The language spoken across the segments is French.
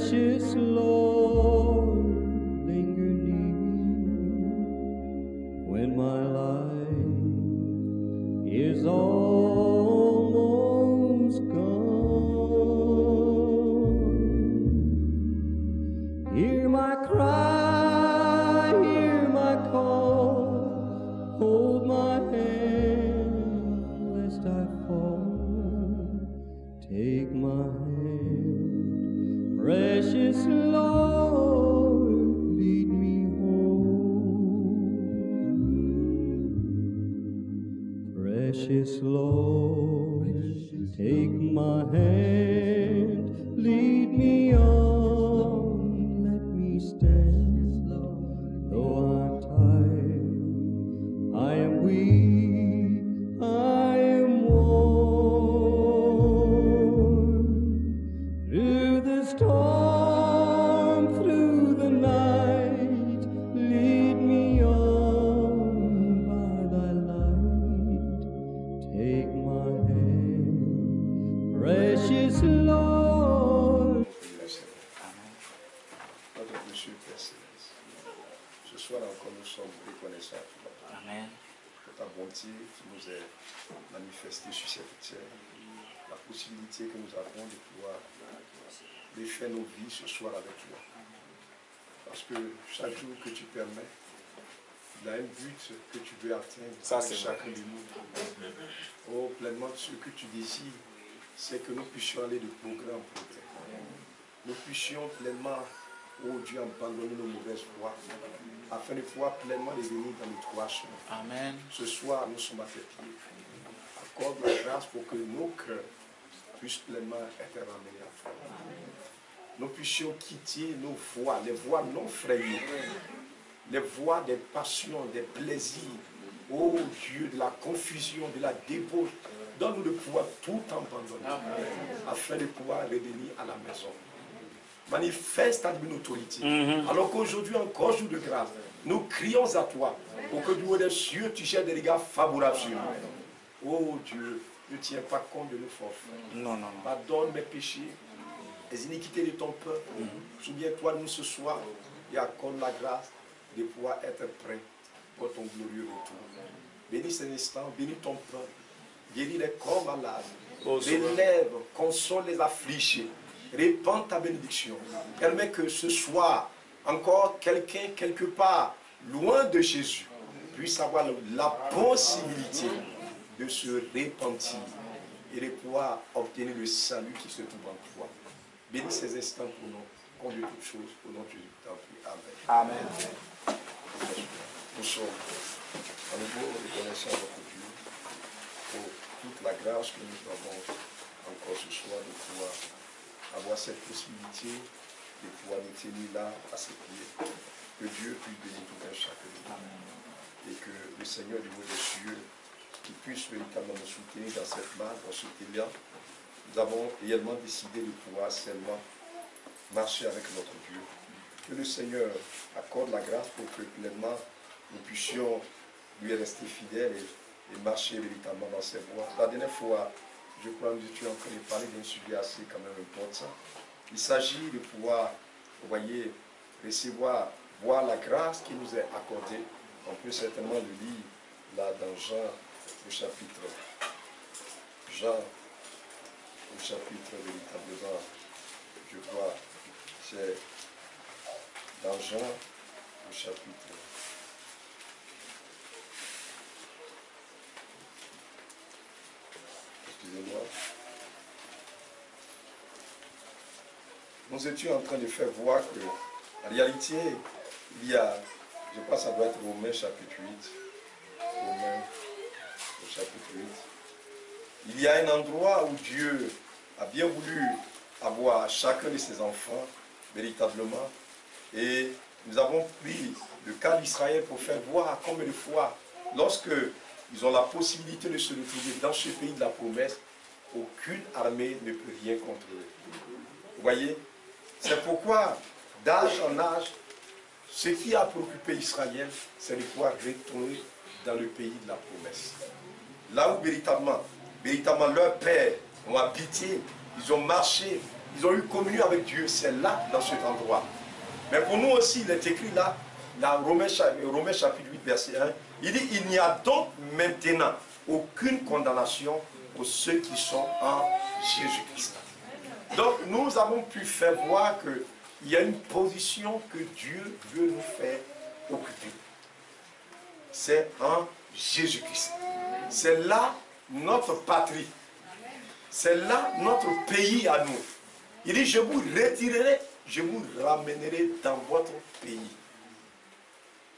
Precious Lord, linger near when my life is almost gone. Hear my cry, hear my call, hold my hand lest I fall. Take my hand, precious Lord, lead me home. Precious Lord, take my hand, lead me on, let me stand. Though I'm tired, I am weak, I am worn. Through the storm, through the night, lead me on by thy light. Take my hand, precious Lord. Notre Monsieur Père Céleste, ce soir encore nous sommes reconnaissants Amen. pour ta bonté qui nous est manifestée sur cette terre, la possibilité que nous avons de pouvoir défaire nos vies ce soir avec toi. Parce que chaque jour que tu permets, il y a un but que tu veux atteindre Ça, avec c'est chacun de nous. Oh, pleinement, ce que tu désires, c'est que nous puissions aller de progrès en progrès. Nous puissions pleinement, oh Dieu, abandonner nos mauvaises voies, afin de pouvoir pleinement les venir dans le droit chemin. Amen. Ce soir, nous sommes à tes pieds. Accorde la grâce pour que nos cœurs puissent pleinement être ramenés à toi. Nous puissions quitter nos voies, les voies non frayées, les voies des passions, des plaisirs, oh Dieu, de la confusion, de la débauche. Donne-nous de pouvoir tout abandonner, afin de pouvoir revenir à la maison. Manifeste ta divine autorité. Alors qu'aujourd'hui, encore jour de grâce, nous crions à toi pour que du haut des cieux, tu jettes des regards favorables sur nous. Oh Dieu, ne tiens pas compte de nos forfaits. Non, non, non. Pardonne mes péchés, les iniquités de ton peuple. Souviens-toi de nous ce soir et accorde la grâce de pouvoir être prêt pour ton glorieux retour. Bénis cet instant, bénis ton peuple, guéris les corps malades, relève, console les affligés. Répands ta bénédiction. Permets que ce soir, encore quelqu'un quelque part, loin de Jésus, puisse avoir la possibilité de se repentir et de pouvoir obtenir le salut qui se trouve en toi. Bénis ces instants pour nous, conduis toutes choses, au nom de Jésus, t'en prie. Amen. Amen. Nous sommes à nouveau reconnaissants à notre Dieu pour toute la grâce que nous avons encore ce soir de pouvoir avoir cette possibilité de pouvoir nous tenir là à ses pieds. Que Dieu puisse bénir tout un chacun de nous. Et que le Seigneur du haut des cieux qui puisse véritablement nous soutenir dans cette marche, dans ce téléa. Nous avons réellement décidé de pouvoir seulement marcher avec notre Dieu. Que le Seigneur accorde la grâce pour que pleinement nous puissions lui rester fidèles et marcher véritablement dans ses voies. La dernière fois, je crois que tu es en train de parler d'un sujet assez quand même important. Il s'agit de pouvoir, vous voyez, recevoir, voir la grâce qui nous est accordée. On peut certainement le lire là dans Jean au chapitre. Jean au chapitre véritablement, je crois, c'est dans Jean au chapitre. Excusez-moi. Nous étions en train de faire voir que, en réalité, il y a, je crois que ça doit être Romains chapitre 8. Romains au chapitre 8. Il y a un endroit où Dieu a bien voulu avoir chacun de ses enfants, véritablement. Et nous avons pris le cas d'Israël pour faire voir combien de fois, lorsque ils ont la possibilité de se retrouver dans ce pays de la promesse, aucune armée ne peut rien contre eux. Vous voyez? C'est pourquoi, d'âge en âge, ce qui a préoccupé Israël, c'est de pouvoir retourner dans le pays de la promesse. Là où véritablement leurs pères ont habité, ils ont marché ils ont eu communion avec Dieu, c'est là, dans cet endroit. Mais pour nous aussi, il est écrit là, dans Romains chapitre 8, verset 1, il dit, il n'y a donc maintenant aucune condamnation pour ceux qui sont en Jésus-Christ. Donc nous avons pu faire voir qu'il y a une position que Dieu veut nous faire occuper. C'est en Jésus-Christ. C'est là notre patrie. C'est là notre pays à nous. Il dit, je vous retirerai, je vous ramènerai dans votre pays.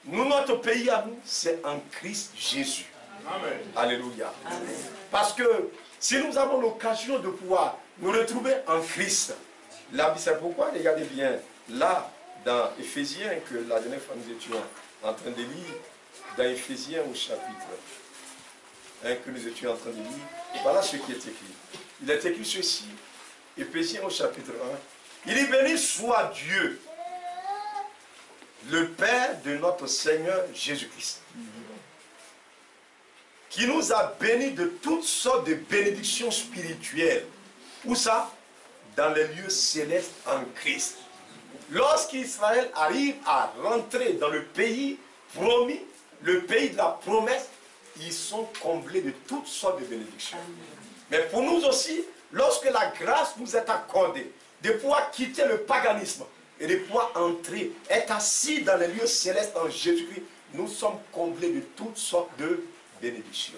Nous, notre pays à nous, c'est en Christ Jésus. Amen. Alléluia. Amen. Parce que si nous avons l'occasion de pouvoir nous retrouver en Christ, c'est pourquoi, regardez bien, là, dans Éphésiens, que la dernière fois nous étions en train de lire, dans Éphésiens au chapitre 1, que nous étions en train de lire, voilà ce qui est écrit. Il est écrit ceci, Éphésiens au chapitre 1, il dit, béni soit Dieu, le Père de notre Seigneur Jésus-Christ, qui nous a bénis de toutes sortes de bénédictions spirituelles. Où ça? Dans les lieux célestes en Christ. Lorsqu'Israël arrive à rentrer dans le pays promis, le pays de la promesse, ils sont comblés de toutes sortes de bénédictions. Mais pour nous aussi, lorsque la grâce nous est accordée, de pouvoir quitter le paganisme et de pouvoir entrer, être assis dans les lieux célestes en Jésus-Christ, nous sommes comblés de toutes sortes de bénédictions.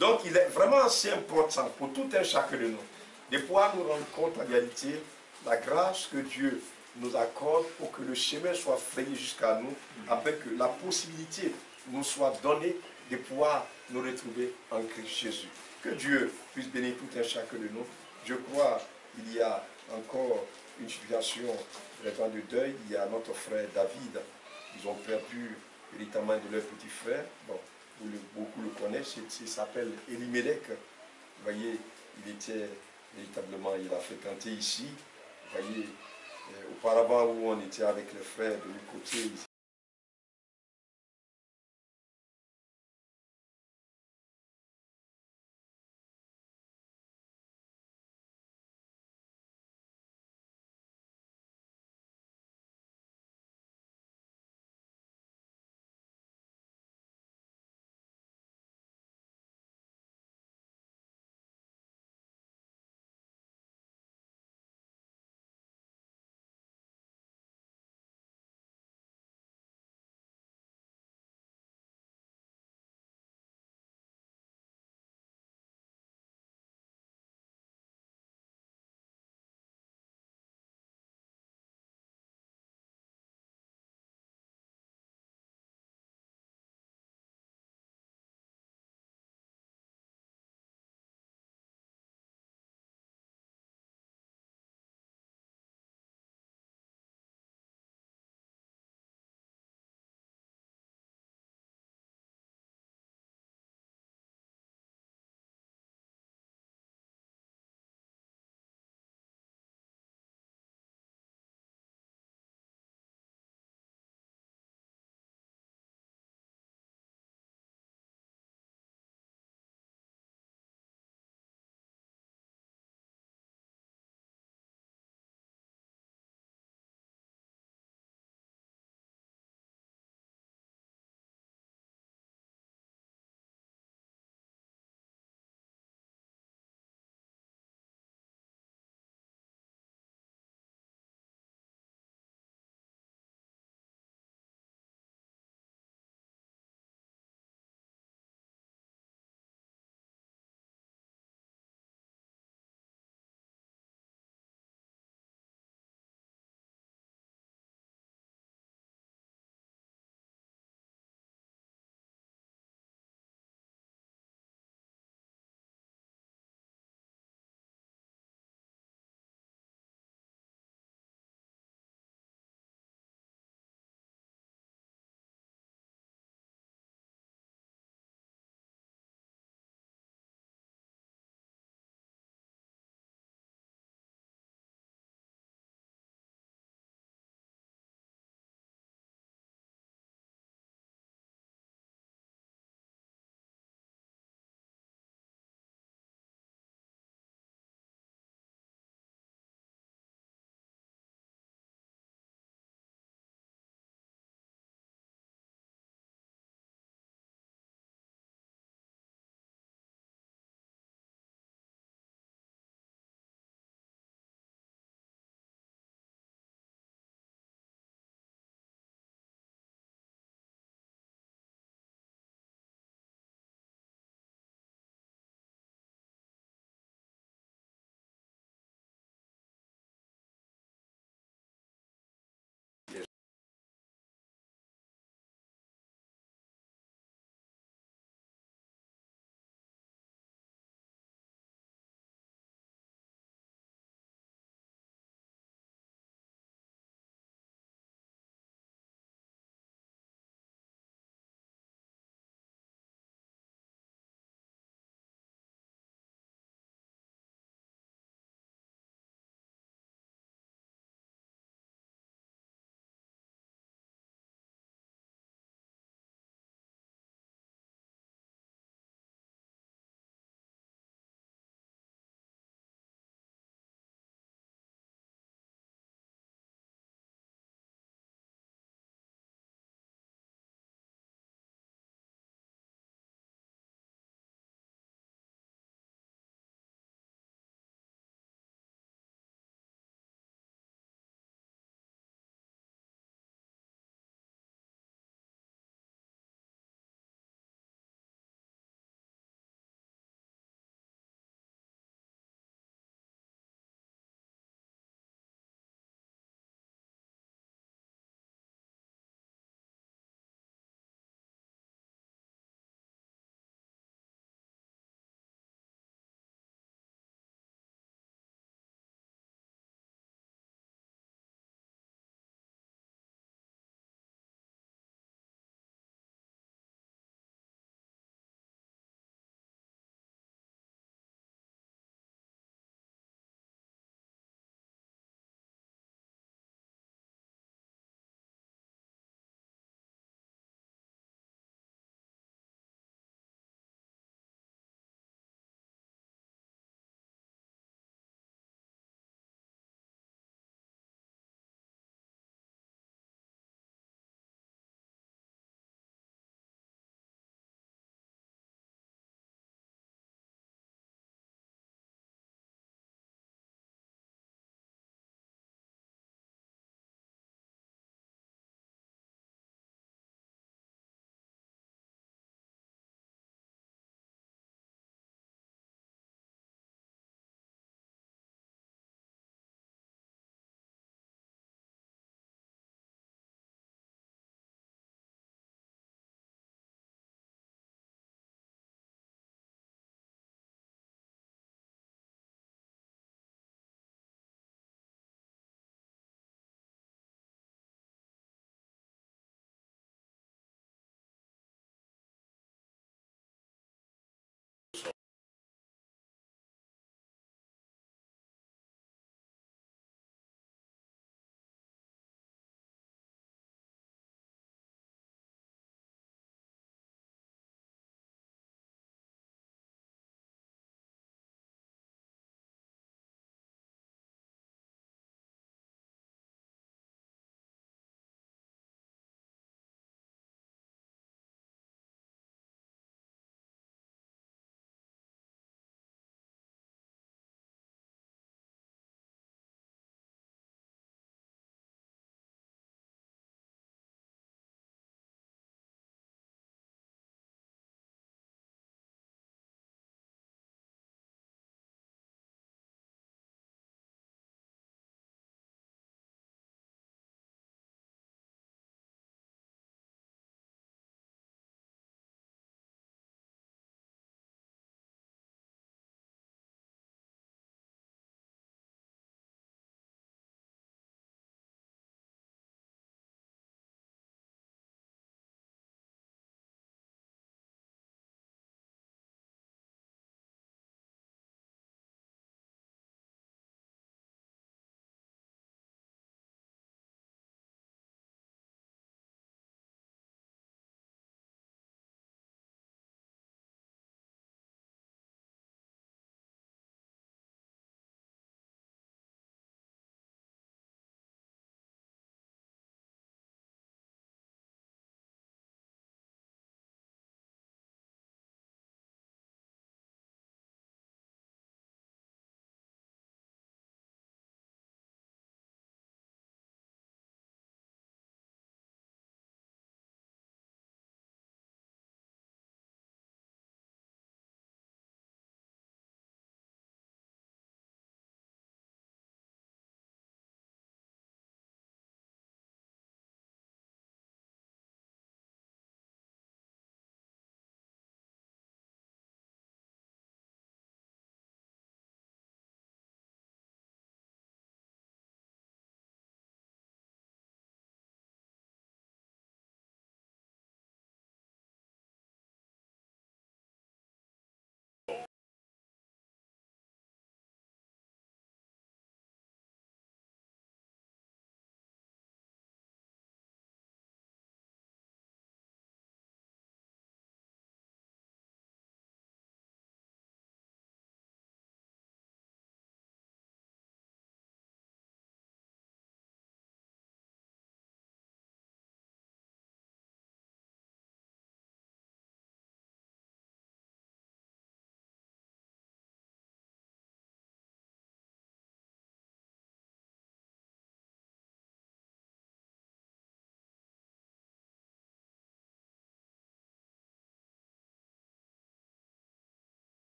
Donc il est vraiment assez important pour tout un chacun de nous de pouvoir nous rendre compte en réalité la grâce que Dieu nous accorde pour que le chemin soit frayé jusqu'à nous, afin que la possibilité nous soit donnée de pouvoir nous retrouver en Christ Jésus. Que Dieu puisse bénir tout un chacun de nous. Je crois qu'il y a encore une situation vraiment de deuil. Il y a notre frère David. Ils ont perdu véritablement de leur petit frère. Bon, beaucoup le connaissent. Il s'appelle Elimelech. Vous voyez, il était véritablement, il a fréquenté ici. Vous voyez, auparavant où on était avec les frères de l'autre côté,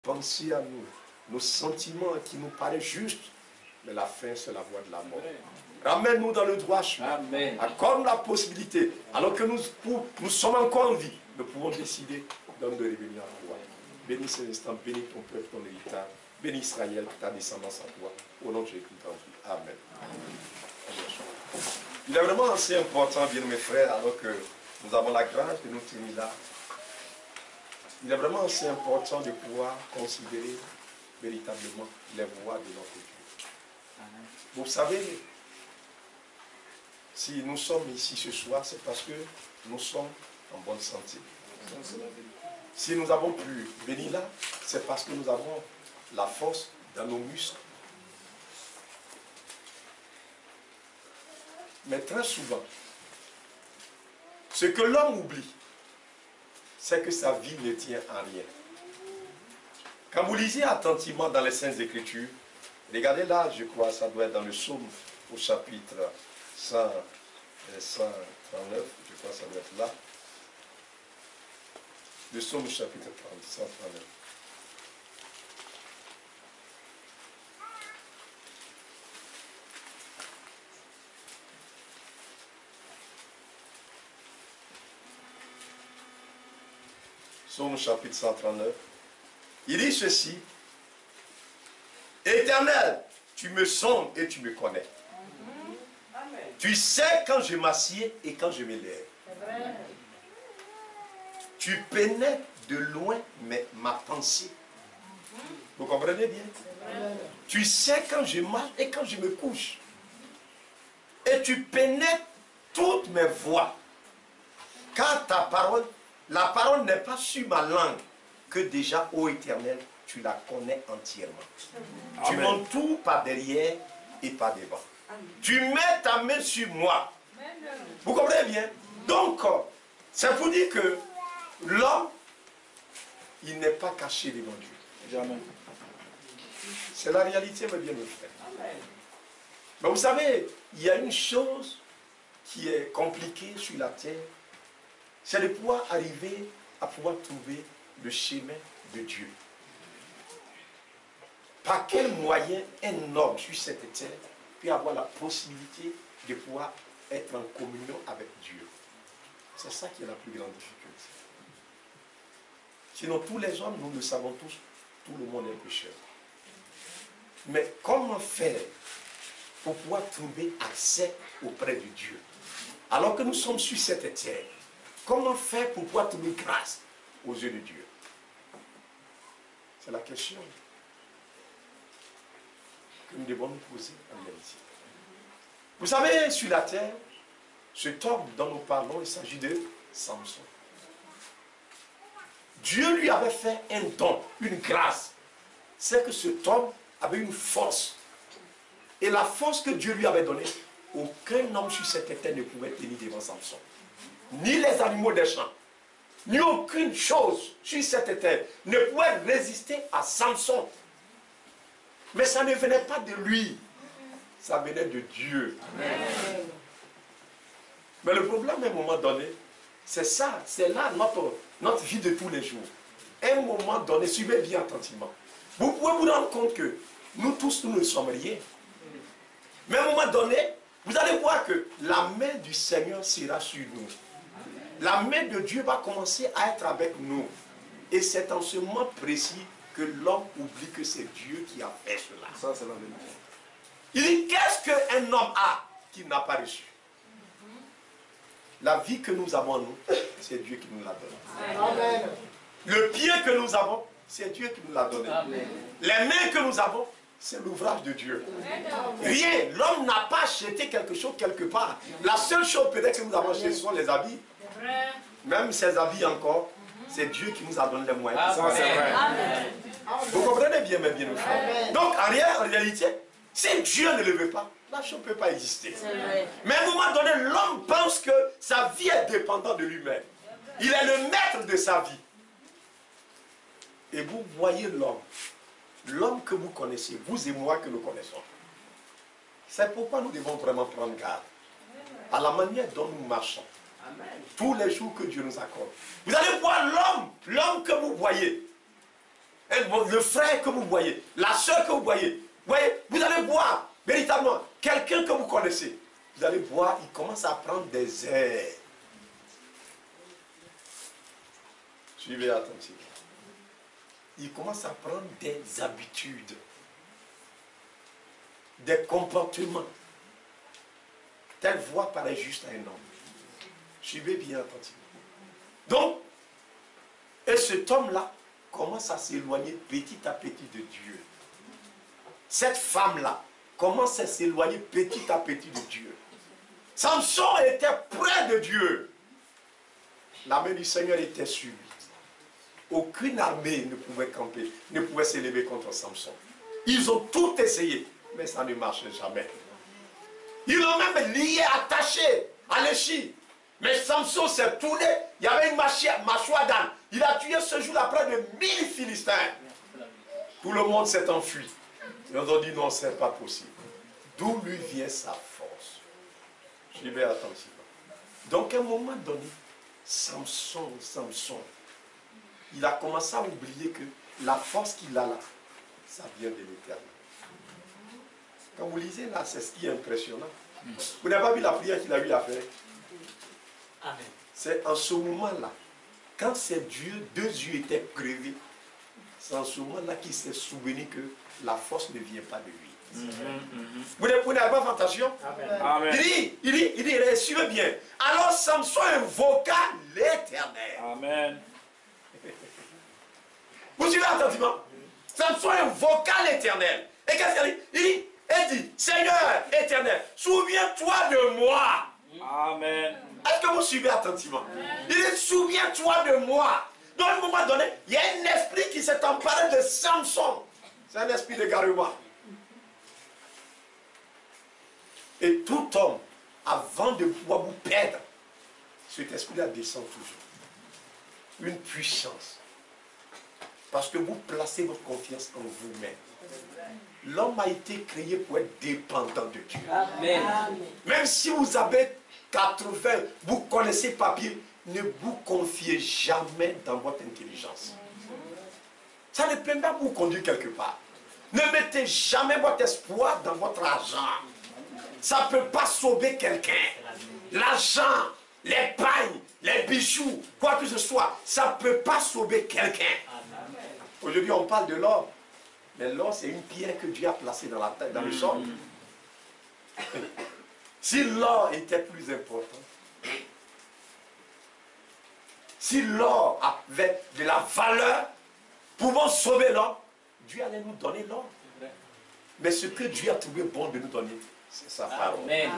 pensées à nous, nos sentiments qui nous paraissent justes, mais la fin, c'est la voie de la mort. Ramène-nous dans le droit chemin. Accorde la possibilité, alors que nous sommes encore en vie, nous pouvons décider d'homme de revenir à toi. Bénis ces instants, bénis ton peuple, ton héritage. Bénis Israël, ta descendance à toi. Au nom de Jésus, Amen. Il est vraiment assez important, bien mes frères, alors que nous avons la grâce de nous tenir là. Il est vraiment assez important de pouvoir considérer véritablement les voies de notre Dieu. Vous savez, si nous sommes ici ce soir, c'est parce que nous sommes en bonne santé. Si nous avons pu venir là, c'est parce que nous avons la force dans nos muscles. Mais très souvent, ce que l'homme oublie, c'est que sa vie ne tient à rien. Quand vous lisez attentivement dans les Saintes Écritures, regardez là, je crois, ça doit être dans le psaume au chapitre 139, je crois que ça doit être là. Le psaume au chapitre 139. Psaume chapitre 139. Il dit ceci: Éternel, tu me sondes et tu me connais. Amen. Tu sais quand je m'assieds et quand je me lève. Tu pénètres de loin ma pensée. Vous comprenez bien? Tu sais quand je marche et quand je me couche. Et tu pénètres toutes mes voies. Car ta parole, la parole n'est pas sur ma langue, que déjà, ô Éternel, tu la connais entièrement. Amen. Tu m'entoures par derrière et par devant. Amen. Tu mets ta main sur moi. Amen. Vous comprenez bien? Donc, c'est pour dire que l'homme, il n'est pas caché devant Dieu. Jamais. C'est la réalité, mes bien-aimés frères. Mais vous savez, il y a une chose qui est compliquée sur la terre, c'est de pouvoir arriver à pouvoir trouver le chemin de Dieu. Par quel moyen un homme sur cette terre peut avoir la possibilité de pouvoir être en communion avec Dieu? C'est ça qui est la plus grande difficulté. Sinon, tous les hommes, nous le savons tous, tout le monde est pécheur. Mais comment faire pour pouvoir trouver accès auprès de Dieu? Alors que nous sommes sur cette terre, comment faire pour pouvoir trouver grâce aux yeux de Dieu? C'est la question que nous devons nous poser en réalité. Vous savez, sur la terre, cet homme dont nous parlons, il s'agit de Samson. Dieu lui avait fait un don, une grâce. C'est que cet homme avait une force. Et la force que Dieu lui avait donnée, aucun homme sur cette terre ne pouvait tenir devant Samson. Ni les animaux des champs, ni aucune chose sur cette terre ne pouvait résister à Samson. Mais ça ne venait pas de lui, ça venait de Dieu. Amen. Mais le problème, à un moment donné, c'est ça, c'est là notre vie de tous les jours. À un moment donné, suivez bien attentivement. Vous pouvez vous rendre compte que nous tous, nous ne sommes rien. Mais à un moment donné, vous allez voir que la main du Seigneur sera sur nous. La main de Dieu va commencer à être avec nous. Et c'est en ce moment précis que l'homme oublie que c'est Dieu qui a fait cela. Ça, c'est la vérité. Il dit, qu'est-ce qu'un homme a qu'il n'a pas reçu? La vie que nous avons, nous, c'est Dieu qui nous l'a donné. Amen. Le pied que nous avons, c'est Dieu qui nous l'a donné. Amen. Les mains que nous avons, c'est l'ouvrage de Dieu. Rien, l'homme n'a pas acheté quelque chose quelque part. La seule chose peut-être que nous avons acheté, ce sont les habits. Même ces habits encore, c'est Dieu qui nous a donné les moyens. Ça, c'est vrai. Amen. Vous comprenez bien, mes bien-aimés. Donc, en réalité, si Dieu ne le veut pas, la chose ne peut pas exister. Mais à un moment donné, l'homme pense que sa vie est dépendante de lui-même. Il est le maître de sa vie. Et vous voyez l'homme que vous connaissez, vous et moi que nous connaissons. C'est pourquoi nous devons vraiment prendre garde à la manière dont nous marchons. Tous les jours que Dieu nous accorde. Vous allez voir l'homme que vous voyez. le frère que vous voyez, la soeur que vous voyez, vous allez voir, véritablement, quelqu'un que vous connaissez, vous allez voir, il commence à prendre des airs. Suivez attentivement. Il commence à prendre des habitudes, des comportements. Telle voix paraît juste à un homme. Suivez bien attentivement. Donc, et cet homme-là commence à s'éloigner petit à petit de Dieu. Cette femme-là commence à s'éloigner petit à petit de Dieu. Samson était près de Dieu. La main du Seigneur était sur lui. Aucune armée ne pouvait camper, ne pouvait s'élever contre Samson. Ils ont tout essayé, mais ça ne marchait jamais. Ils l'ont même lié, attaché à l'échine. Mais Samson s'est tourné, il y avait une mâchoire d'âne. Il a tué ce jour-là près de 1000 Philistins. Tout le monde s'est enfui. Ils ont dit non, ce n'est pas possible. D'où lui vient sa force? Suivez attentivement. Donc à un moment donné, Samson, il a commencé à oublier que la force qu'il a là, ça vient de l'Éternel. Quand vous lisez là, c'est ce qui est impressionnant. Vous n'avez pas vu la prière qu'il a eu à faire? C'est en ce moment-là, quand ses deux yeux étaient crevés, c'est en ce moment-là qu'il s'est souvenu que la force ne vient pas de lui. Vous n'avez pas fait attention? Amen. Il dit, suivez bien. Alors Samson invoqua l'Éternel. Amen. Vous suivez attentivement? Samson invoqua l'Éternel. Et qu'est-ce qu'il dit? Il dit, Seigneur éternel, souviens-toi de moi. Amen. Est-ce que vous suivez attentivement? Il dit, souviens-toi de moi. Donc à un moment donné, il y a un esprit qui s'est emparé de Samson. C'est un esprit d'égarement. Et tout homme, avant de pouvoir vous perdre, cet esprit-là descend toujours. Une puissance. Parce que vous placez votre confiance en vous-même. L'homme a été créé pour être dépendant de Dieu. Amen. Même si vous avez 80, vous connaissez papier, ne vous confiez jamais dans votre intelligence. Ça ne peut pas vous conduire quelque part. Ne mettez jamais votre espoir dans votre argent. Ça ne peut pas sauver quelqu'un. L'argent, l'épargne, les bijoux, quoi que ce soit, ça ne peut pas sauver quelqu'un. Aujourd'hui, on parle de l'or. Mais l'or, c'est une pierre que Dieu a placée dans la tête, dans le sol. Si l'or était plus important, si l'or avait de la valeur, pouvant sauver l'or, Dieu allait nous donner l'or. Mais ce que Dieu a trouvé bon de nous donner, c'est sa parole. Amen.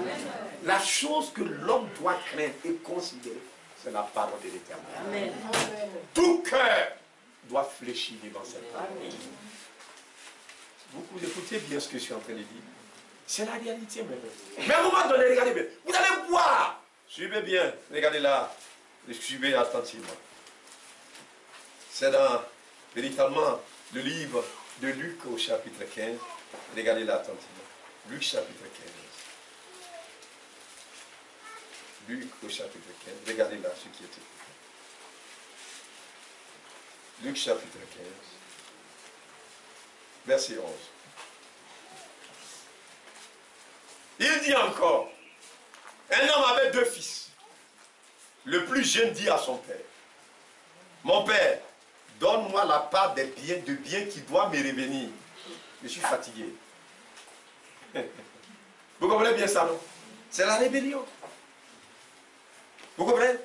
La chose que l'homme doit craindre et considérer, c'est la parole de l'Éternel. Amen. Tout cœur doit fléchir devant cette parole. Vous écoutez bien ce que je suis en train de dire. C'est la réalité même. Mais à un moment donné, regardez bien. Vous allez voir. Suivez bien. Regardez là. Suivez attentivement. C'est dans, véritablement, le livre de Luc au chapitre 15. Regardez là attentivement. Luc chapitre 15. Luc au chapitre 15. Regardez là ce qui est écrit. Luc chapitre 15. Verset 11. Il dit encore, un homme avait 2 fils. Le plus jeune dit à son père, mon père, donne-moi la part des biens, de biens qui doivent me revenir. Je suis fatigué. Vous comprenez bien ça, non? C'est la rébellion. Vous comprenez?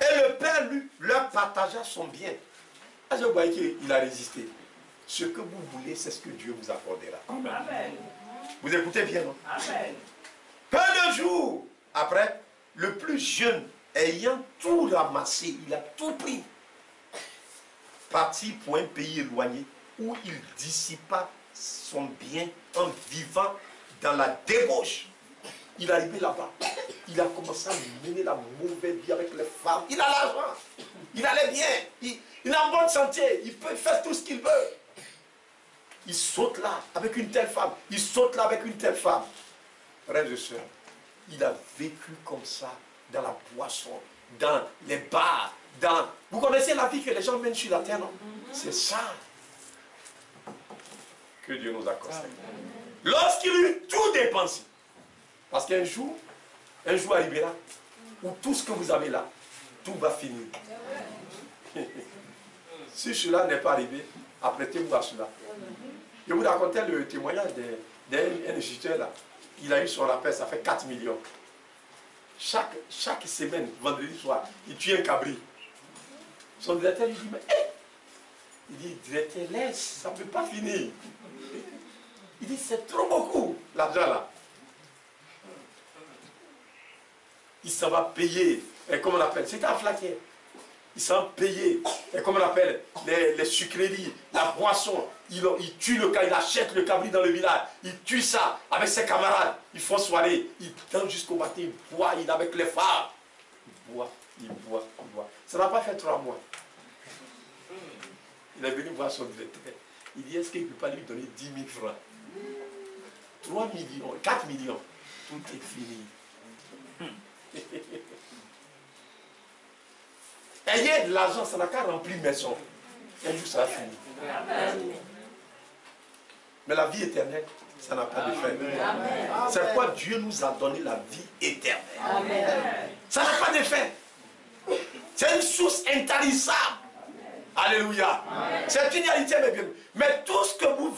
Et le père, lui, leur partagea son bien. Je voyais qu'il a résisté. Ce que vous voulez, c'est ce que Dieu vous accordera. Amen. Vous écoutez bien, non? Amen. Peu de jours après, le plus jeune, ayant tout ramassé, il a tout pris, parti pour un pays éloigné où il dissipa son bien en vivant dans la débauche. Il est arrivé là-bas, il a commencé à mener la mauvaise vie avec les femmes. Il a l'argent, il allait bien, il est en bonne santé, il peut faire tout ce qu'il veut. Il saute là avec une telle femme, il saute là avec une telle femme. Frères et sœurs, il a vécu comme ça, dans la boisson, dans les bars, dans... Vous connaissez la vie que les gens mènent sur la terre, non? C'est ça. Que Dieu nous accorde. Lorsqu'il eut tout dépensé, parce qu'un jour arrivera où tout ce que vous avez là, tout va finir. Si cela n'est pas arrivé, apprêtez-vous à cela. Je vous racontais le témoignage d'un Égyptien là. Il a eu son rappel, ça fait 4 millions. Chaque semaine, vendredi soir, il tue un cabri. Son directeur lui dit, mais il dit, directeur, laisse, ça ne peut pas finir. Il dit, c'est trop beaucoup, l'argent là. Il s'en va payer, et comment on appelle, c'était à Flaquier. Il s'en va payer, et comment on appelle, les sucreries, la boisson. Il tue le cabri, il achète le cabri dans le village. Il tue ça avec ses camarades. Ils font soirée, il danse jusqu'au matin, il boit, il est avec les femmes. Il boit, il boit, il boit. Ça n'a pas fait 3 mois. Il est venu voir son directeur. Il dit, est-ce qu'il ne peut pas lui donner 10 000 francs? 3 millions, 4 millions. Tout est fini. Ayez de l'argent, ça n'a qu'à remplir maison. Un jour, ça va finir. Mais la vie éternelle, ça n'a pas de fin. C'est pourquoi Dieu nous a donné la vie éternelle. Ça n'a pas de fin. C'est une source intarissable. Alléluia. C'est une réalité, mes bien. Mais tout ce que vous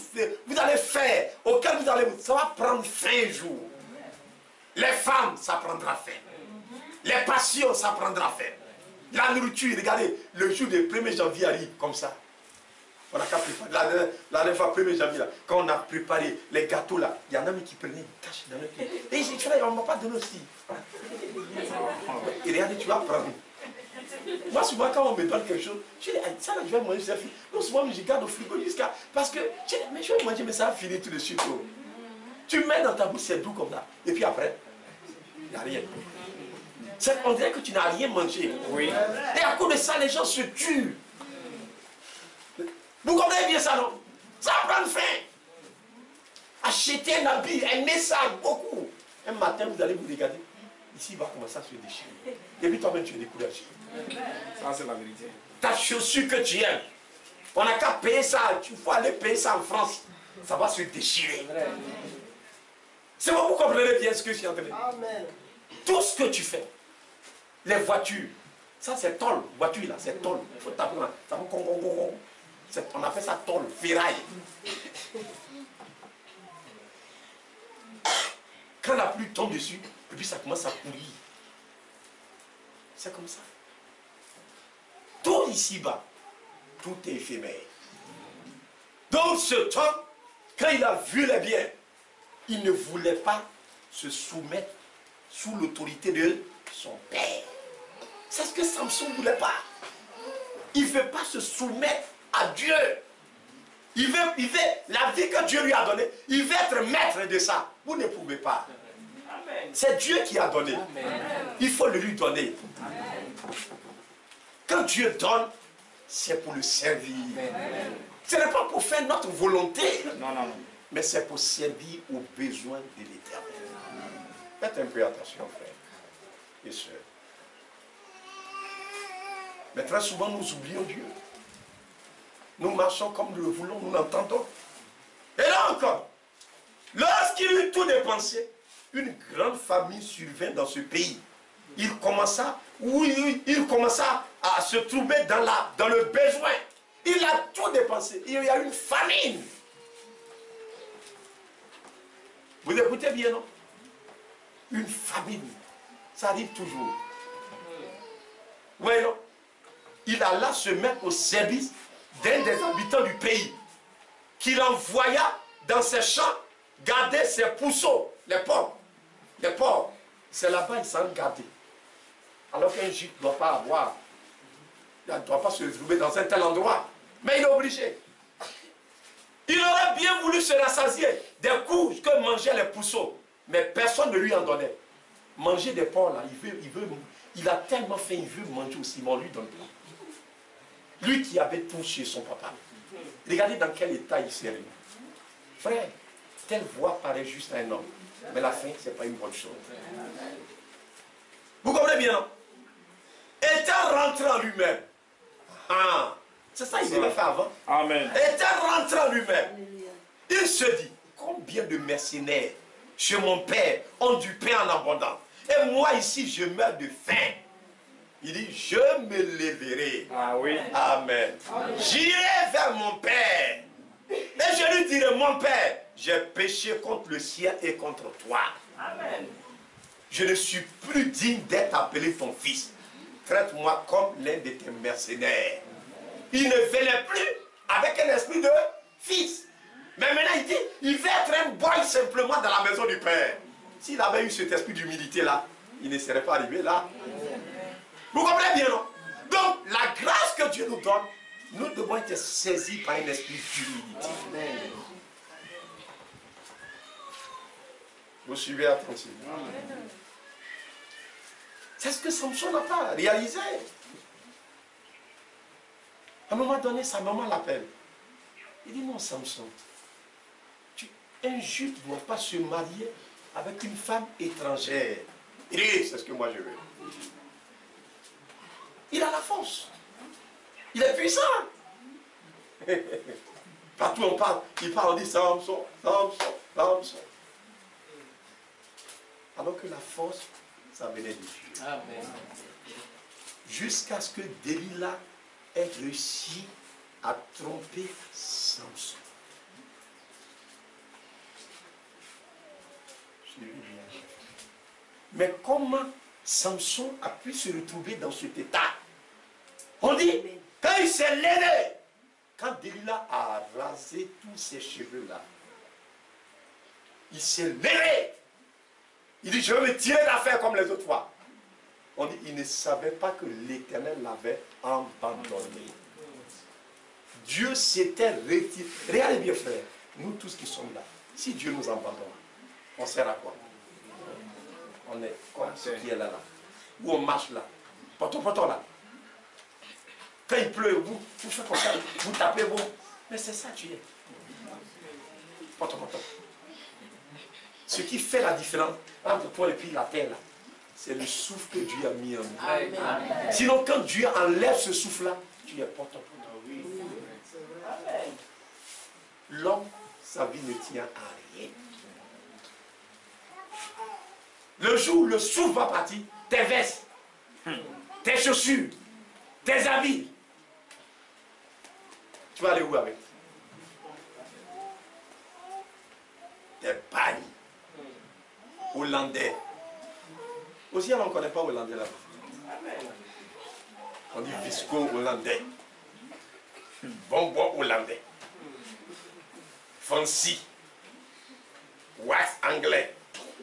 allez faire, auquel vous allez, ça va prendre fin un jour. Les femmes, ça prendra fin. Les passions, ça prendra fin. La nourriture, regardez, le jour du 1er janvier arrive comme ça. On a qu'à préparer. La dernière fois, 1er janvier, là, quand on a préparé les gâteaux là, il y en a qui prenaient une tâche dans le pied. Et j'ai dit, on ne m'a pas donné aussi. Et regardez, tu vas prendre. Moi, souvent, quand on me donne quelque chose, je dis, ça là, je vais manger, ça finit. Non, souvent, je garde au frigo jusqu'à. Parce que, je dis, mais je vais manger, mais ça va finir tout de suite. Oh. Tu mets dans ta bouche, c'est doux comme ça. Et puis après, il n'y a rien. On dirait que tu n'as rien mangé. Oui. Et à cause de ça, les gens se tuent. Vous comprenez bien ça, non? Ça prend fin. Achetez un habit, aimez ça beaucoup. Un matin, vous allez vous regarder. Ici, il va commencer à se déchirer. Et puis toi-même, tu es découragé. Ça, c'est la vérité. Ta chaussure que tu aimes, on n'a qu'à payer ça. Tu faut aller payer ça en France. Ça va se déchirer. C'est bon, vous comprenez bien ce que je suis en train de dire. Amen. Tout ce que tu fais, les voitures, ça c'est tôle. Voiture là, c'est tôle. Il faut taper là. Ça fait on a fait ça tôle, ferraille. Quand la pluie tombe dessus, et puis ça commence à pourrir. C'est comme ça. Tout ici-bas, tout est éphémère. Donc ce temps, quand il a vu les biens, il ne voulait pas se soumettre sous l'autorité de son père. C'est ce que Samson ne voulait pas. Il ne veut pas se soumettre à Dieu. Il veut la vie que Dieu lui a donnée, il veut être maître de ça. Vous ne pouvez pas. C'est Dieu qui a donné. Il faut le lui donner. Quand Dieu donne, c'est pour le servir. Ce n'est pas pour faire notre volonté. Non. Mais c'est pour servir aux besoins de l'Éternel. Faites un peu attention, frères et sœurs. Mais très souvent, nous oublions Dieu. Nous marchons comme nous le voulons, nous l'entendons. Et là encore, lorsqu'il eut tout dépensé, une grande famine survint dans ce pays. Il commença à se trouver dans le besoin. Il a tout dépensé. Il y a une famine. Vous écoutez bien, non? Une famine. Ça arrive toujours. Oui, non? Il alla se mettre au service d'un des habitants du pays, qu'il envoya dans ses champs garder ses pousseaux, les porcs. Les porcs, c'est là-bas ils s'en garder. Alors qu'un juif ne doit pas avoir, il ne doit pas se trouver dans un tel endroit. Mais il est obligé. Il aurait bien voulu se rassasier des coups que mangeaient les pousseaux, mais personne ne lui en donnait. Manger des porcs là, il a tellement faim, il veut manger aussi, mais on lui donne pas. Lui qui avait tout chez son papa. Regardez dans quel état il s'est réuni. Frère, telle voix paraît juste à un homme. Mais la faim, ce n'est pas une bonne chose. Vous comprenez bien, non? Étant rentré en lui-même. C'est ça qu'il devait faire avant. Amen. Étant rentré en lui-même. Il se dit, combien de mercenaires chez mon père ont du pain en abondance. Et moi ici, je meurs de faim. Il dit, je me lèverai. Ah oui. Amen. J'irai vers mon père. Et je lui dirai, mon père, j'ai péché contre le ciel et contre toi. Amen. Je ne suis plus digne d'être appelé ton fils. Traite-moi comme l'un de tes mercenaires. Il ne venait plus avec un esprit de fils. Mais maintenant il dit, il va être un boy simplement dans la maison du père. S'il avait eu cet esprit d'humilité là, il ne serait pas arrivé là. Vous comprenez bien, non? Donc, la grâce que Dieu nous donne, nous devons être saisis par un esprit d'humilité. Vous suivez attentivement. C'est ce que Samson n'a pas réalisé. À un moment donné, sa maman l'appelle. Il dit, non, Samson, un juif ne doit pas se marier avec une femme étrangère. Il dit, c'est ce que moi je veux. Il a la force. Il est puissant. Partout on parle, il parle, on dit Samson, Samson, Samson. Alors que la force, ça venait de Dieu. Amen. Jusqu'à ce que Delilah ait réussi à tromper Samson. Mais comment Samson a pu se retrouver dans cet état? On dit, quand il s'est levé, quand Delilah a rasé tous ses cheveux là, il s'est levé. Il dit, je vais me tirer d'affaire comme les autres fois. On dit, il ne savait pas que l'Éternel l'avait abandonné. Dieu s'était retiré. Regardez bien, frère, nous tous qui sommes là, si Dieu nous abandonne, on sert à quoi? On est comme ce qui est là, là. Ou on marche là. Poton là. Quand il pleut, vous faites comme ça, vous tapez vous. Mais c'est ça tu es. Poton. Ce qui fait la différence entre toi et puis la terre là, c'est le souffle que Dieu a mis en nous. Amen. Sinon, quand Dieu enlève ce souffle-là, tu es poton. L'homme, sa vie ne tient à rien. Le jour où le souffle va partir, tes vestes, tes chaussures, tes habits, tu vas aller où avec? Tes bagnes. Hollandais. Aussi, on ne connaît pas hollandais là-bas. On dit visco hollandais. Bonbon hollandais. Fancy. Wax anglais.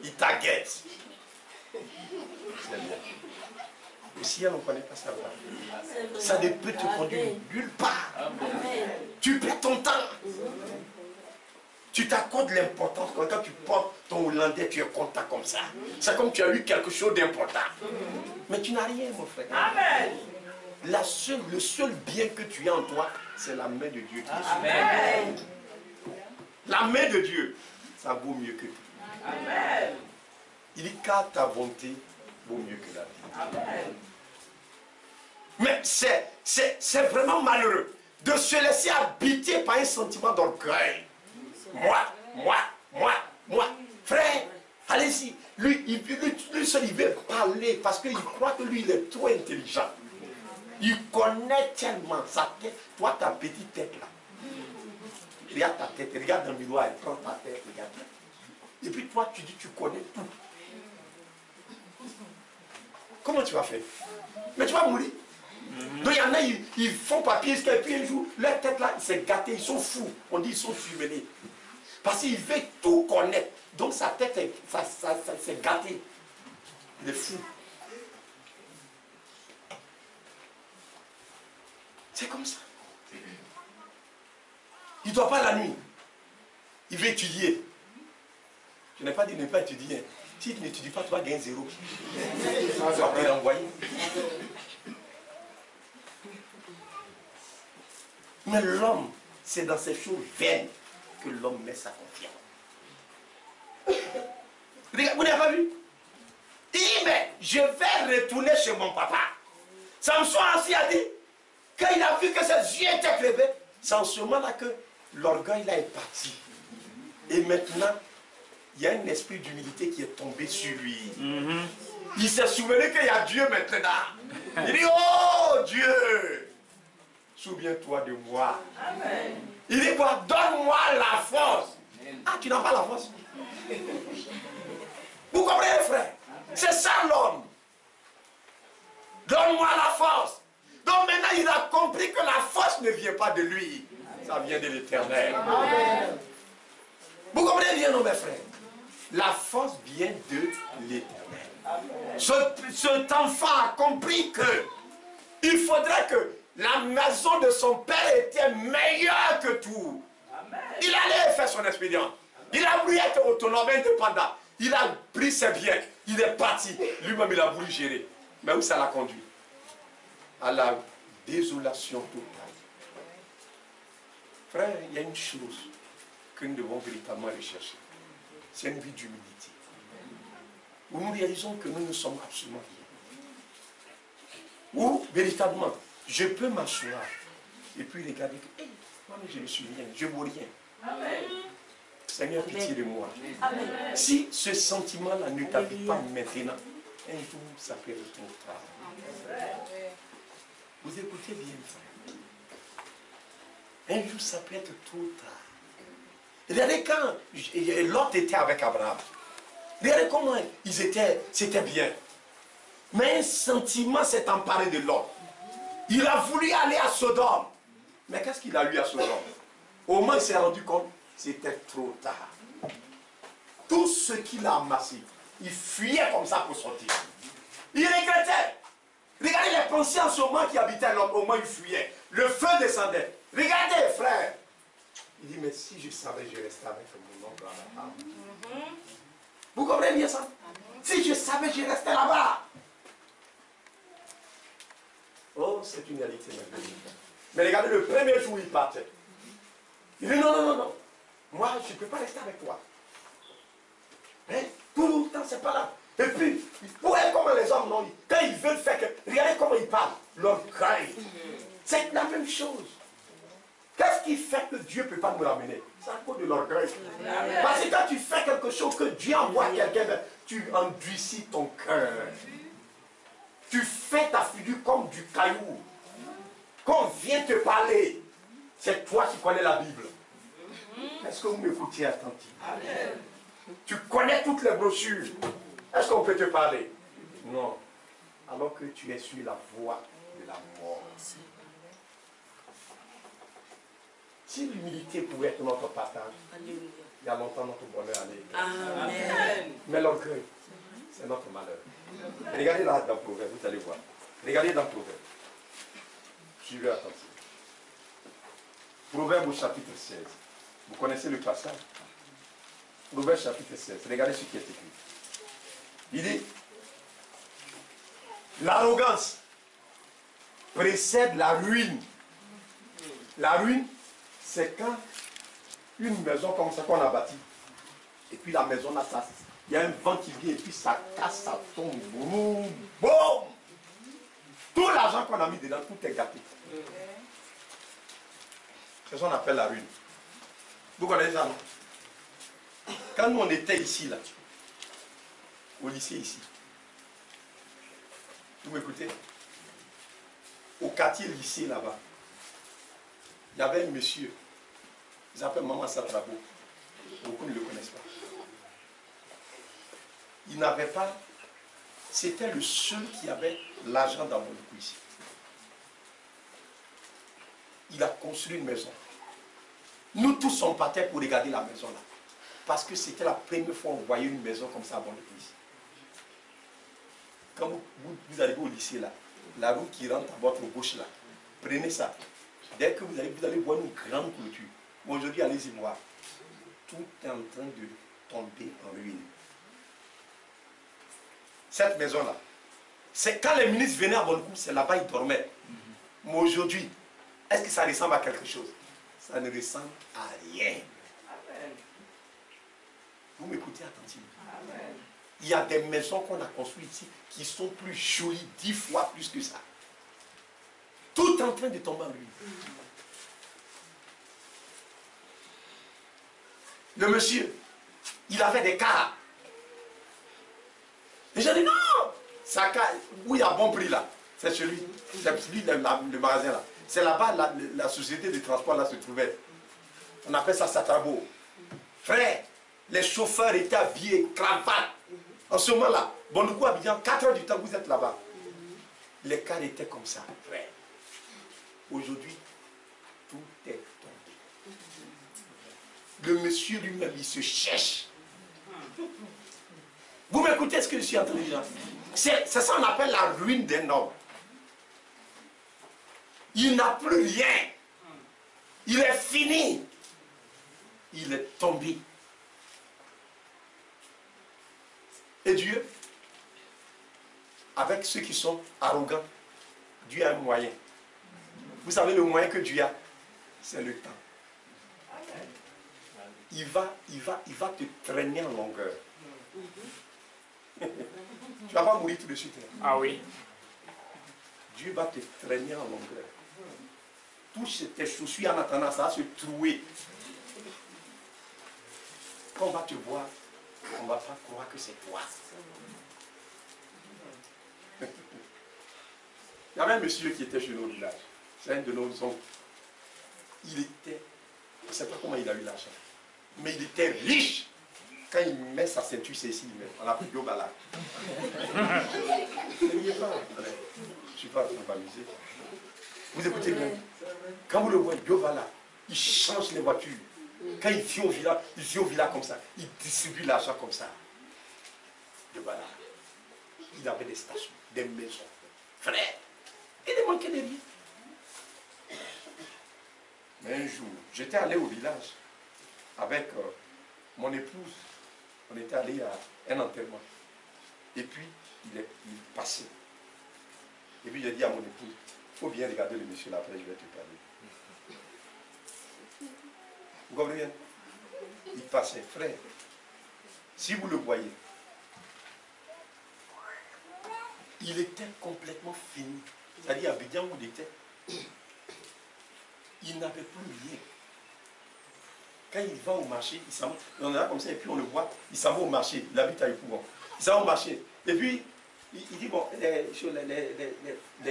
Itaguette. C'est bien. Aussi, on ne connaît pas ça là-bas. Ça ne peut te conduire nulle part. Tu perds ton temps. Tu t'accordes l'importance. Quand tu portes ton hollandais, tu es content comme ça. C'est comme tu as eu quelque chose d'important. Mais tu n'as rien, mon frère. Amen. Le seul bien que tu as en toi, c'est la main de Dieu. Amen. La main de Dieu, ça vaut mieux que tout. Amen. Il dit car ta bonté vaut mieux que la vie. Amen. Mais c'est vraiment malheureux de se laisser habiter par un sentiment d'orgueil. Moi. Frère, allez-y. Lui seul, il veut parler parce qu'il croit que lui, il est trop intelligent. Il connaît tellement sa tête. Toi, ta petite tête là. Regarde ta tête, regarde dans le miroir, prends ta tête, regarde. Et puis toi, tu dis, tu connais tout. Comment tu vas faire? Mais tu vas mourir. Donc il y en a, ils font papier, et puis un jour, leur tête là, ils s'est gâtés, ils sont fous. On dit, ils sont fumenés. Parce qu'il veut tout connaître. Donc sa tête, ça s'est gâté. Il est fou. C'est comme ça. Il ne dort pas la nuit. Il veut étudier. Je n'ai pas dit ne pas étudier. Si tu n'étudies pas, tu vas gagner 0. Tu vas te renvoyer. Mais l'homme, c'est dans ces choses vaines que l'homme met sa confiance. Vous n'avez pas vu? Il dit, mais je vais retourner chez mon papa. Samson ainsi a dit, quand il a vu que ses yeux étaient crevés, c'est en ce moment-là que l'orgueil là est parti. Et maintenant, il y a un esprit d'humilité qui est tombé sur lui. Il s'est souvenu qu'il y a Dieu maintenant. Il dit, oh Dieu, souviens-toi de moi. Amen. Il dit quoi? Donne-moi la force. Ah, tu n'as pas la force. Vous comprenez, frère? C'est ça l'homme. Donne-moi la force. Donc maintenant, il a compris que la force ne vient pas de lui. Ça vient de l'Éternel. Vous comprenez bien, non, mes frères? La force vient de l'Éternel. Cet enfant a compris que il faudrait que la maison de son père était meilleure que tout. Il allait faire son expédient. Il a voulu être autonome, indépendant. Il a pris ses biens. Il est parti. Lui-même, il a voulu gérer. Mais où ça l'a conduit? À la désolation totale. Frère, il y a une chose que nous devons véritablement rechercher. C'est une vie d'humilité. Où nous réalisons que nous ne sommes absolument rien. Où, véritablement, je peux m'asseoir et puis regarder que, hey, moi, je ne suis rien, je ne vaux rien. Amen. Seigneur, pitié de moi. Amen. Si ce sentiment-là ne t'habite pas maintenant, un jour, ça peut être trop tard. Vous écoutez bien, frère. Un jour, ça peut être trop tard. Regardez quand Lot était avec Abraham. Regardez comment ils étaient, c'était bien. Mais un sentiment s'est emparé de Lot. Il a voulu aller à Sodome. Mais qu'est-ce qu'il a eu à Sodome? Au moins, il s'est rendu compte, c'était trop tard. Tout ce qu'il a amassé, il fuyait comme ça pour sortir. Il regrettait. Regardez les pensées en ce moment qui habitaient Lot, au moins il fuyait. Le feu descendait. Regardez, frère. Il dit, mais si je savais, je restais avec mon oncle là-bas. Vous comprenez bien ça? Si je savais, je restais là-bas. Oh, c'est une réalité merveilleuse. Mais regardez, le premier jour, il partait. Il dit, non, non, non, non. Moi, je ne peux pas rester avec toi. Hein? Tout le temps, c'est pas là. Et puis, vous voyez comment les hommes l'ont dit. Quand ils veulent faire que... Regardez comment ils parlent. L'orgueil. C'est la même chose. Qu'est-ce qui fait que Dieu ne peut pas nous ramener? C'est à cause de l'orgueil. Parce que quand tu fais quelque chose que Dieu envoie quelqu'un, tu endurcis ton cœur. Tu fais ta figure comme du caillou. Quand on vient te parler, c'est toi qui connais la Bible. Est-ce que vous m'écoutez attentivement? Tu connais toutes les brochures. Est-ce qu'on peut te parler? Non. Alors que tu es sur la voie de la mort. Si l'humilité pouvait être notre partage, il y a longtemps notre bonheur allait. Amen. Mais l'orgueil, c'est notre malheur. Regardez là dans Proverbe, vous allez voir. Regardez dans Proverbe. Suivez attentivement. Proverbe au chapitre 16. Vous connaissez le passage? Proverbe chapitre 16. Regardez ce qui est écrit. Il dit, l'arrogance précède la ruine. La ruine, c'est quand une maison comme ça qu'on a bâtie, et puis la maison là, il y a un vent qui vient, et puis ça casse, ça tombe, boum, boum. Tout l'argent qu'on a mis dedans, tout est gâté. C'est ce qu'on appelle la ruine. Vous connaissez ça, non? Quand nous on était ici, là, au lycée ici, vous m'écoutez? Au quartier lycée là-bas, il y avait un monsieur, il s'appelle Maman Satrabo. Beaucoup ne le connaissent pas. Il n'avait pas, c'était le seul qui avait l'argent dans mon coup ici. Il a construit une maison. Nous tous on partait pour regarder la maison là. Parce que c'était la première fois qu'on voyait une maison comme ça à Bonnecourt ici. Quand vous arrivez au lycée là, la route qui rentre à votre gauche là, prenez ça. Dès que vous allez voir une grande clôture. Aujourd'hui, allez-y voir. Tout est en train de tomber en ruine. Cette maison-là, c'est quand les ministres venaient à Bonnecourt, c'est là-bas ils dormaient. Mais aujourd'hui, est-ce que ça ressemble à quelque chose? Ça ne ressemble à rien. Amen. Vous m'écoutez attentivement. Amen. Il y a des maisons qu'on a construites ici qui sont plus jolies, 10 fois plus que ça. Tout est en train de tomber en ruine. Le monsieur, il avait des cars. Et j'ai dit non, sa car, où il y a bon prix là, c'est celui, le magasin là. C'est là-bas la société de transport là se trouvait. On appelle ça Satrabo. Frère, les chauffeurs étaient habillés, cravate. En ce moment-là, bon, du coup, Abidjan, 4 heures du temps, vous êtes là-bas. Les cars étaient comme ça, frère. Aujourd'hui, tout est tombé. Le monsieur lui-même, il se cherche. Vous m'écoutez ce que je suis en train de dire? C'est ça qu'on appelle la ruine d'un homme. Il n'a plus rien. Il est fini. Il est tombé. Et Dieu, avec ceux qui sont arrogants, Dieu a un moyen. Vous savez le moyen que Dieu a, c'est le temps. Il va te traîner en longueur. Tu ne vas pas mourir tout de suite. Ah oui. Dieu va te traîner en longueur. Touche tes chaussures en attendant, ça va se trouer. Quand on va te voir, on ne va pas croire que c'est toi. Il y avait un monsieur qui était chez nous au village. C'est un de nos oncles. Il était, je ne sais pas comment il a eu l'argent, mais il était riche. Quand il met sa ceinture, c'est ici, on l'a pris Yobala. Je ne suis pas en train de m'amuser. Vous écoutez bien. Quand vous le voyez, Yobala, il change les voitures. Quand il vient au village comme ça, il distribue l'argent comme ça. Yobala, il avait des stations, des maisons. Frère, il ne manquait de rien. Mais un jour, j'étais allé au village avec mon épouse. On était allé à un enterrement. Et puis, il est passé. Et puis, j'ai dit à mon épouse, il faut bien regarder le monsieur là, après je vais te parler. Vous comprenez? Il passait, frère. Si vous le voyez, il était complètement fini. C'est-à-dire, à Abidjan où il était, il n'avait plus rien. Quand il va au marché, il s'en va. On est là comme ça, et puis on le voit, il s'en va au marché, il habite à Yopougon. Il s'en va au marché. Et puis, il dit, bon, les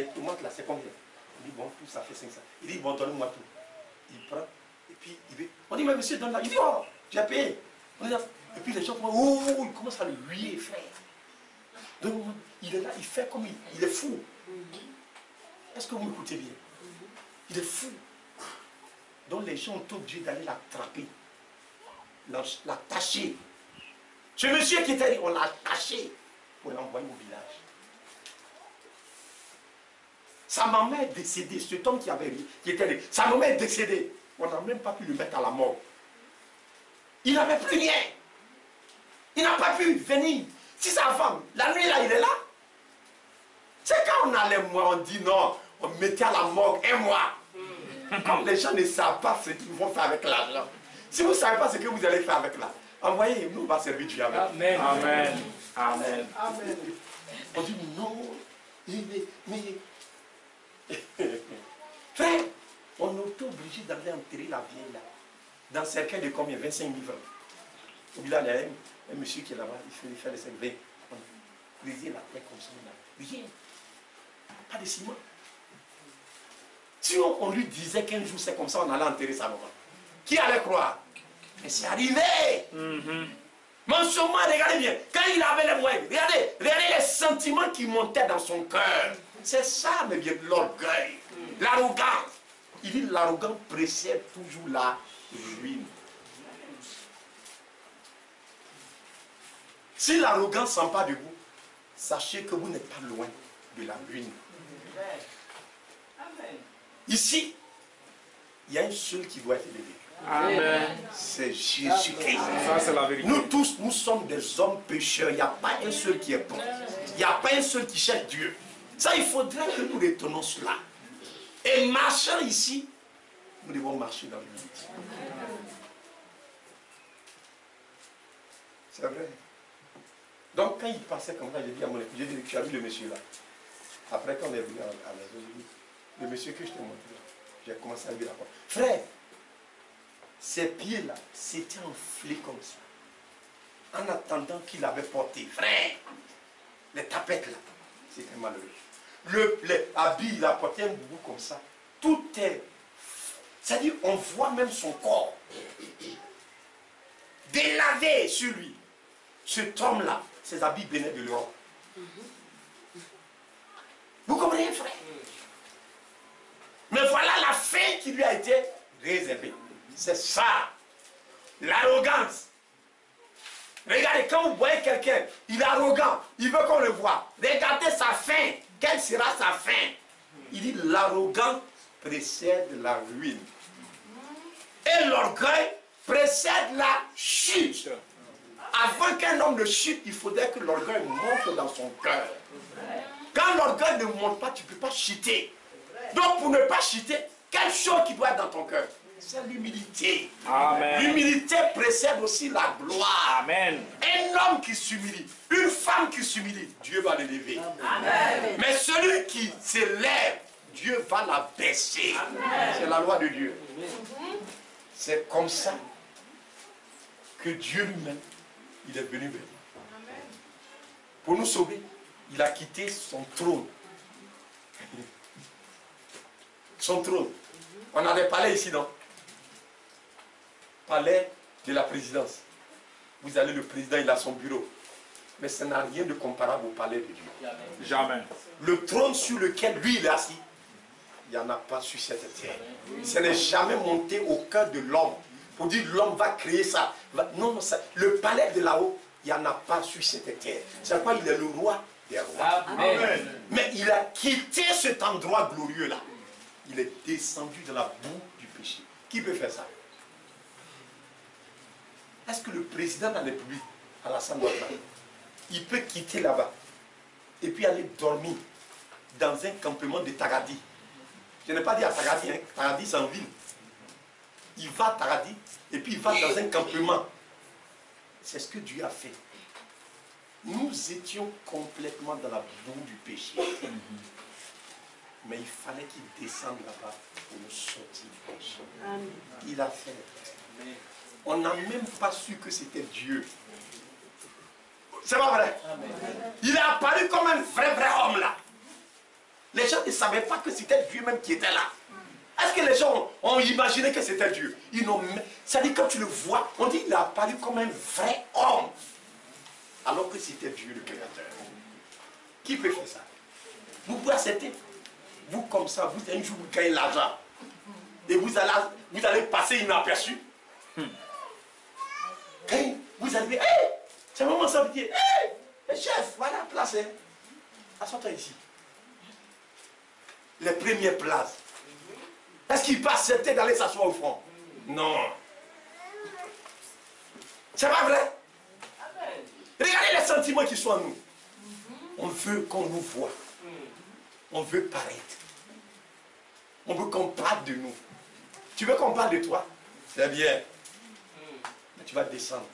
tomates là, c'est combien? Il dit, bon, tout ça fait 500. Il dit, bon, donne-moi tout. Il prend, et puis il veut. On dit, mais monsieur, donne là. Il dit, oh, j'ai payé. On est là. Et puis les gens, oh, il commence à le huer, frère. Donc, il est là, il fait comme il est fou. Est-ce que vous m'écoutez bien? Il est fou. Donc les gens ont obligé d'aller l'attraper, l'attacher. Ce monsieur qui était, on l'a attaché pour l'envoyer au village. Sa maman est décédée, cet homme qui était là, sa maman est décédée. On n'a même pas pu le mettre à la mort. Il n'avait plus rien. Il n'a pas pu venir. Si sa femme, la nuit là, il est là. C'est quand on allait moi, on dit non, on mettait à la morgue un mois. Comme les gens ne savent pas ce qu'ils vont faire avec l'argent. Si vous ne savez pas ce que vous allez faire avec l'argent, envoyez, nous on va servir Dieu avec. Amen. Amen. Amen. Amen. On dit non, mais frère, on est obligé d'aller enterrer la vieille là. Dans un cercueil de combien? 25 000 francs. Au village, il y a un monsieur qui est là-bas, il fait les 5 000. On lisait la terre comme ça, là. Rien. Pas de ciment. Si on lui disait qu'un jour c'est comme ça, on allait enterrer sa maman. Qui allait croire? Mais c'est arrivé. Mais en ce moment, regardez bien, quand il avait les moyens, regardez les sentiments qui montaient dans son cœur. C'est ça, mais bien, l'orgueil, l'arrogance. Il dit l'arrogance précède toujours la ruine. Si l'arrogance s'empare de vous, sachez que vous n'êtes pas loin de la ruine. Ici, il y a un seul qui doit être élevé. Amen. C'est Jésus-Christ. Ça, c'est la vérité. Nous tous, nous sommes des hommes pécheurs. Il n'y a pas un seul qui est bon. Il n'y a pas un seul qui cherche Dieu. Ça, il faudrait que nous retenons cela. Et marchant ici, nous devons marcher dans l'unité. C'est vrai. Donc, quand il passait comme ça, j'ai dit à mon épouse, j'ai dit, tu as vu le monsieur là? Après, quand on est venu à la maison, j'ai dit, le monsieur que je t'ai montré, j'ai commencé à lui raconter. Frère, ses pieds-là, s'étaient enflés comme ça. En attendant qu'il avait porté, frère, les tapettes là, c'était malheureux. Les habits, il a porté un boubou comme ça. Tout est... C'est-à-dire, on voit même son corps délavé sur lui. Cet homme-là, ses habits venaient de l'Europe. Vous comprenez, frère? Mais voilà la fin qui lui a été réservée. C'est ça, l'arrogance. Regardez, quand vous voyez quelqu'un, il est arrogant, il veut qu'on le voie. Regardez sa fin. Quelle sera sa fin? Il dit, l'arrogant précède la ruine. Et l'orgueil précède la chute. Avant qu'un homme ne chute, il faudrait que l'orgueil monte dans son cœur. Quand l'orgueil ne monte pas, tu ne peux pas chuter. Donc pour ne pas chuter, quelle chose qui doit être dans ton cœur? C'est l'humilité. L'humilité précède aussi la gloire. Amen. Un homme qui s'humilie, une femme qui s'humilie, Dieu va l'élever. Mais celui qui s'élève, Dieu va la baisser. C'est la loi de Dieu. C'est comme ça que Dieu lui-même, il est venu vers nous. Pour nous sauver, il a quitté son trône. Son trône. On avait parlé ici, non? Palais de la présidence. Vous allez, le président, il a son bureau. Mais ça n'a rien de comparable au palais de Dieu. Jamais. Le trône sur lequel lui, il est assis, il n'y en a pas sur cette terre. Ça n'est jamais monté au cœur de l'homme. Pour dire l'homme va créer ça. Non, non, ça. Le palais de là-haut, il n'y en a pas sur cette terre. C'est pourquoi il est le roi des rois. Amen. Mais il a quitté cet endroit glorieux-là. Il est descendu dans la boue du péché. Qui peut faire ça? Est-ce que le président de la République, Alassane Ouattara, il peut quitter là-bas et puis aller dormir dans un campement de Tagadi? Je n'ai pas dit à Tagadi, hein. Tagadi c'est en ville. Il va à Tagadi et puis il va dans un campement. C'est ce que Dieu a fait. Nous étions complètement dans la boue du péché. Mais il fallait qu'il descende là-bas pour nous sortir du péché. Il a fait. On n'a même pas su que c'était Dieu. C'est pas vrai? Il est apparu comme un vrai homme là. Les gens ne savaient pas que c'était Dieu même qui était là. Est-ce que les gens ont imaginé que c'était Dieu? C'est-à-dire quand tu le vois, on dit qu'il est apparu comme un vrai homme. Alors que c'était Dieu le Créateur. Qui peut faire ça? Vous pouvez accepter. Vous comme ça, vous un jour vous gagnez l'argent. Et vous allez passer inaperçu. Hey, vous allez dire, hey, c'est vraiment ça, vous dites, hey, chef, voilà la place. Hein. Assois-toi ici. Les premières places. Est-ce qu'il peut accepter d'aller s'asseoir au front? Non. C'est pas vrai? Regardez les sentiments qui sont en nous. On veut qu'on nous voie. On veut paraître. On veut qu'on parle de nous. Tu veux qu'on parle de toi? C'est bien. Mais tu vas descendre.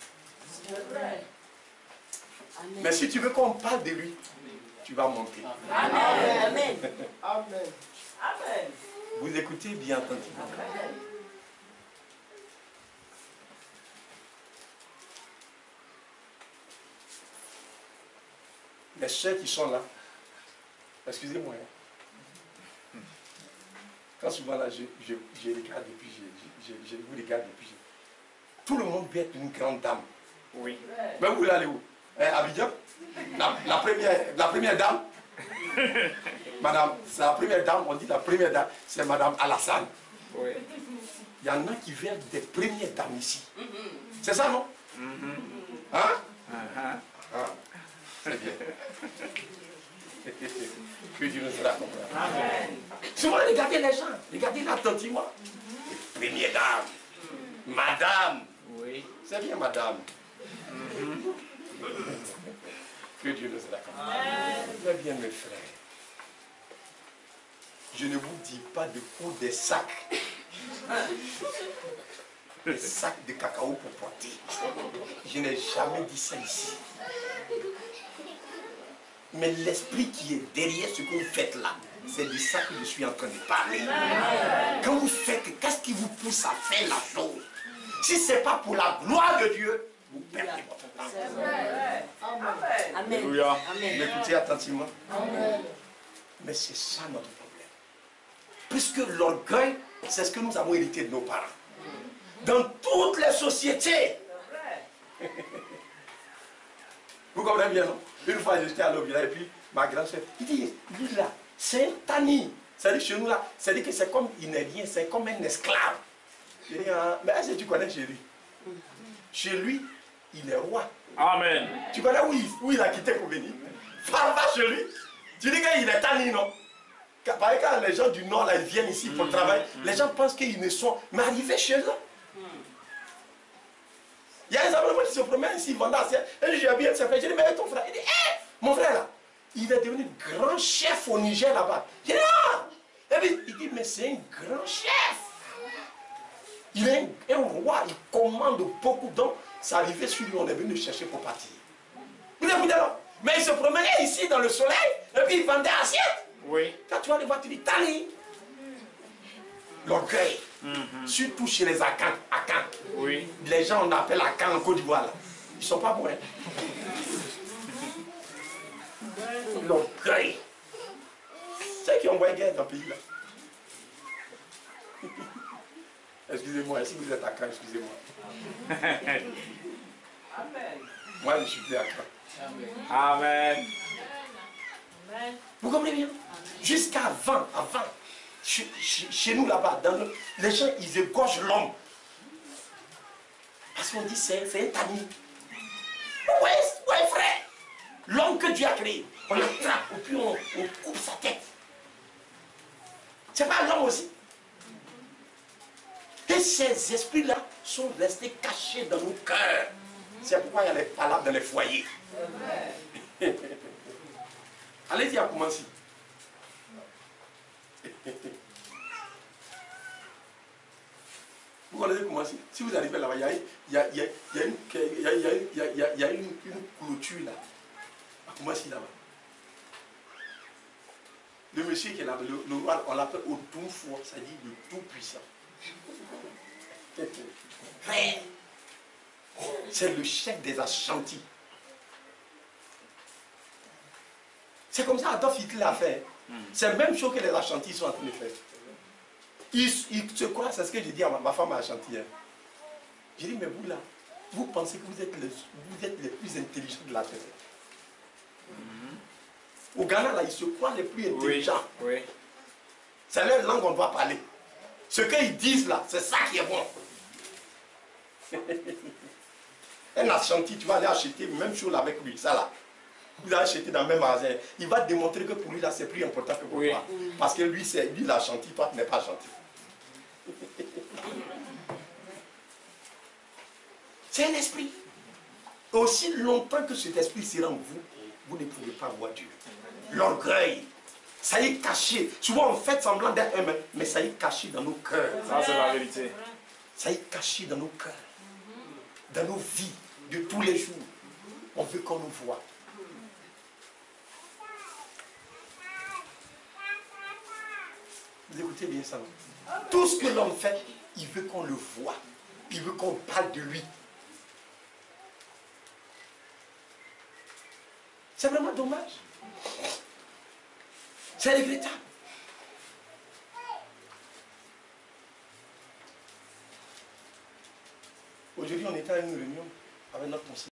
Mais si tu veux qu'on parle de lui, tu vas monter. Amen. Amen. Amen. Vous écoutez bien attentivement. Les chers qui sont là, excusez-moi. Quand souvent là, je regarde et puis je vous regarde et puis tout le monde veut être une grande dame. Oui. Mais vous voulez aller où? Abidjan? La première dame? Madame, c'est la première dame, on dit la première dame, c'est Madame Alassane. Oui. Il y en a qui veulent des premières dames ici. C'est ça, non? Hein? Ah, c'est bien. Que Dieu nous raconte. Souvent, regardez les gens, regardez attentivement. Première dame, madame. Oui. C'est bien, madame. Que Dieu nous raconte. Très bien, mes frères. Je ne vous dis pas de pour des sacs. Des sacs de cacao pour porter. Je n'ai jamais dit ça ici. Mais l'esprit qui est derrière ce que vous faites là, c'est de ça que je suis en train de parler. Quand vous faites, qu'est-ce qui vous pousse à faire la chose? si ce n'est pas pour la gloire de Dieu, vous perdez votre temps. C'est vrai. Amen. Alléluia. Amen. M'écoutez attentivement. Amen. Mais c'est ça notre problème. Puisque l'orgueil, c'est ce que nous avons hérité de nos parents. Dans toutes les sociétés. Vous comprenez bien, non? Une fois, j'étais à l'hôpital et puis ma grand-soeur, il dit là, c'est un tani. C'est-à-dire chez nous là, c'est-à-dire que c'est comme, il n'est rien, c'est comme un esclave. J'ai dit, ah, mais est-ce que tu connais chez lui? Chez lui, il est roi. Amen. Tu connais où il a quitté pour venir? Va chez lui. Tu dis qu'il est tani, non? Par exemple, quand les gens du Nord là, ils viennent ici pour le travail, les gens pensent qu'ils ne sont. Mais arrivés chez eux. Il y a un homme qui se promène ici, vendant assiette. Et j'ai bien fait. Je dis, mais ton frère. Il dit, hé, mon frère là, il est devenu grand chef au Niger là-bas. Je dis, ah. Et puis il dit, mais c'est un grand chef. Il est un roi, il commande beaucoup. Donc, c'est arrivé sur lui, on est venu le chercher pour partir. Vous écoutez là? Mais il se promenait ici dans le soleil, et puis il vendait assiette. Oui. Quand tu vas les voir, tu dis, Tani. L'orgueil. Surtout chez les Akans. Oui. Les gens, on appelle Akans en Côte d'Ivoire. Ils ne sont pas bons. Hein? L'orgueil. C'est qui ont envoyé guerre dans le pays là. Excusez-moi, si vous êtes Akans, excusez-moi. Moi, je suis plus Akans. Amen. Vous comprenez bien? Jusqu'avant, chez nous là-bas, les gens, ils égorgent l'homme. Parce qu'on dit, c'est un tani. Ouais, frère. L'homme que Dieu a créé, on l'attrape, et puis on coupe sa tête. C'est pas l'homme aussi. Et ces esprits-là sont restés cachés dans nos cœurs. C'est pourquoi il y a les palabres dans les foyers. Allez-y à commencer. Vous connaissez comment si vous arrivez là-bas, il y a une clôture là. Comment si là-bas? Le monsieur qui est là, le roi, on l'appelle au tout fort, ça dit le tout puissant. C'est le chef des Ashanti. C'est comme ça Adolf Hitler a fait. C'est la même chose que les Ashantis sont en train de faire. Ils se croient, c'est ce que j'ai dit à ma femme à Ashanti. Hein. J'ai dit, mais vous là, vous pensez que vous êtes les plus intelligents de la terre. Au Ghana, là, ils se croient les plus intelligents. Oui. Oui. C'est leur langue qu'on doit parler. Ce qu'ils disent là, c'est ça qui est bon. Un Ashanti, tu vas aller acheter même chose avec lui, ça là. Vous allez acheter dans le même magasin. Il va te démontrer que pour lui là, c'est plus important que pour toi. Parce que lui, l'Ashanti, toi, tu n'es pas gentil. C'est un esprit. Aussi longtemps que cet esprit sera en vous, vous ne pouvez pas voir Dieu. L'orgueil, ça y est caché. Souvent on fait semblant d'être humain, mais ça y est caché dans nos cœurs. Ça, c'est la vérité. Ça y est caché dans nos cœurs, dans nos vies de tous les jours. On veut qu'on nous voie. Vous écoutez bien ça. Tout ce que l'homme fait, il veut qu'on le voie. Il veut qu'on parle de lui. C'est vraiment dommage. C'est regrettable. Aujourd'hui, on était à une réunion avec notre conseiller.